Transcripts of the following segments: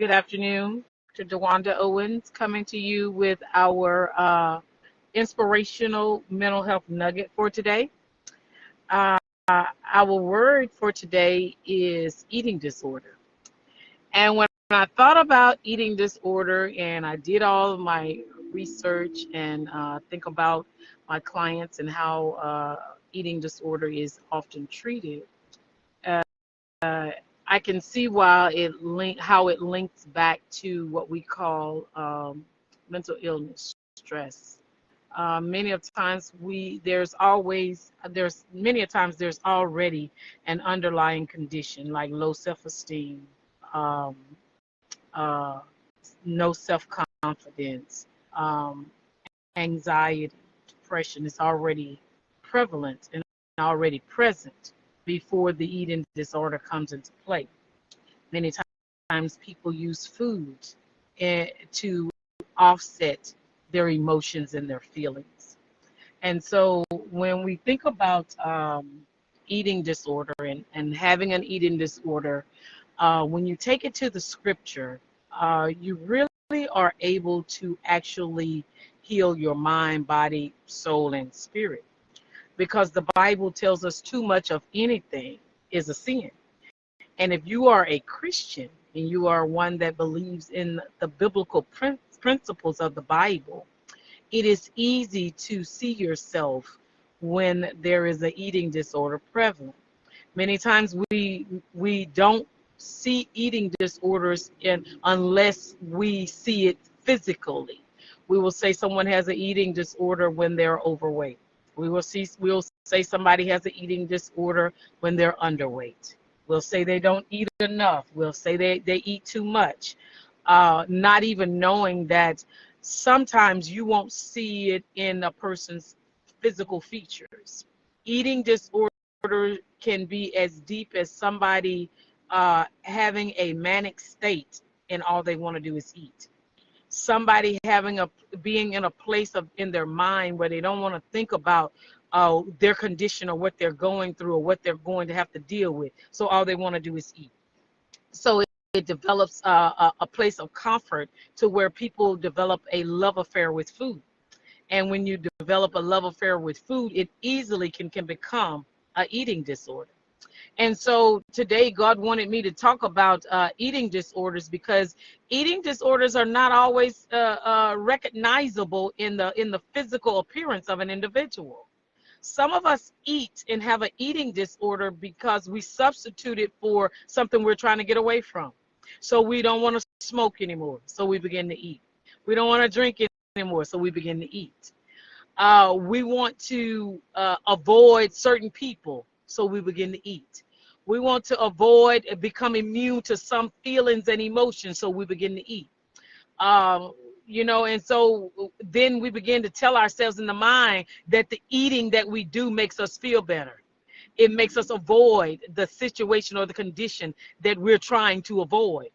Good afternoon. To DeWanda Owens coming to you with our inspirational mental health nugget for today. Uh, our word for today is eating disorder. And when I thought about eating disorder and I did all of my research and think about my clients and how eating disorder is often treated, uh, I can see how it links back to what we call mental illness, stress. Many of times there's many a times there's already an underlying condition like low self-esteem, um, uh, no self-confidence, um, anxiety, depression is already prevalent and already present before the eating disorder comes into play. Many times people use food to offset their emotions and their feelings. And so when we think about eating disorder and having an eating disorder, when you take it to the scripture, you really are able to actually heal your mind, body, soul, and spirit. Because the Bible tells us too much of anything is a sin. And if you are a Christian and you are one that believes in the biblical principles of the Bible, it is easy to see yourself when there is an eating disorder prevalent. Many times we don't see eating disorders unless we see it physically. We will say someone has an eating disorder when they're overweight. We'll say somebody has an eating disorder when they're underweight. We'll say they don't eat enough. We'll say they eat too much. Not even knowing that sometimes you won't see it in a person's physical features. Eating disorder can be as deep as somebody having a manic state and all they want to do is eat. Somebody being in a place in their mind where they don't want to think about their condition or what they're going through or what they're going to have to deal with. So all they want to do is eat. So it develops a place of comfort to where people develop a love affair with food. And when you develop a love affair with food, it easily can become an eating disorder. And so today, God wanted me to talk about eating disorders because eating disorders are not always recognizable in the physical appearance of an individual. Some of us eat and have an eating disorder because we substitute it for something we're trying to get away from. So we don't want to smoke anymore, so we begin to eat. We don't want to drink anymore, so we begin to eat. We want to avoid certain people, so we begin to eat. We want to avoid become immune to some feelings and emotions, so we begin to eat. Um, and so then we begin to tell ourselves in the mind that the eating that we do makes us feel better. It makes us avoid the situation or the condition that we're trying to avoid.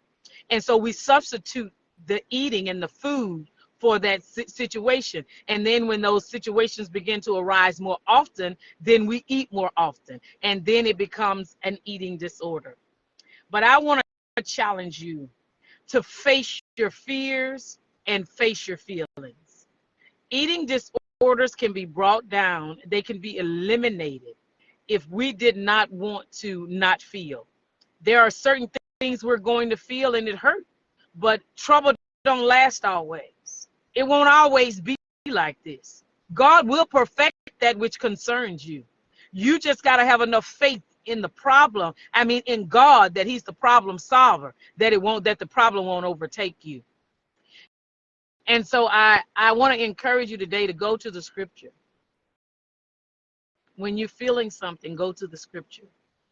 And so we substitute the eating and the food for that situation. And then when those situations begin to arise more often, then we eat more often. And then it becomes an eating disorder. But I want to challenge you to face your fears and face your feelings. Eating disorders can be brought down, they can be eliminated if we did not want to not feel. There are certain things we're going to feel and it hurt, but trouble don't last always. It won't always be like this. God will perfect that which concerns you. You just got to have enough faith in the problem. I mean, in God, that He's the problem solver, that the problem won't overtake you. And so I want to encourage you today to go to the scripture. When you're feeling something, go to the scripture.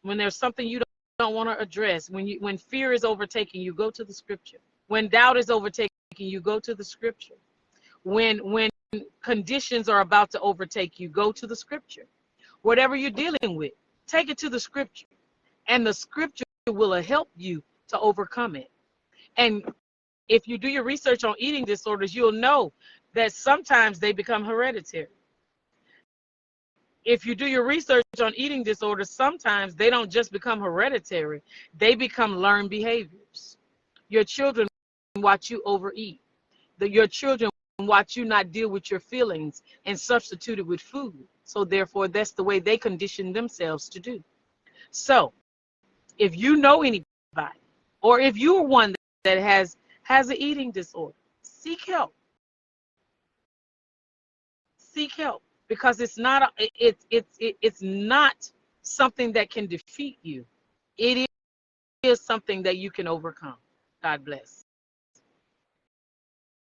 When there's something you don't want to address, when fear is overtaking you, go to the scripture. When doubt is overtaking you, go to the scripture. When conditions are about to overtake you, go to the scripture. Whatever you're dealing with, take it to the scripture. And the scripture will help you to overcome it. And if you do your research on eating disorders, you'll know that sometimes they become hereditary. If you do your research on eating disorders, sometimes they don't just become hereditary, they become learned behaviors. Your children watch you overeat. Your children watch you not deal with your feelings and substitute it with food. So therefore, that's the way they condition themselves to do. So if you know anybody, or if you're one that has an eating disorder, seek help. Seek help, because it's not something that can defeat you. It is something that you can overcome. God bless.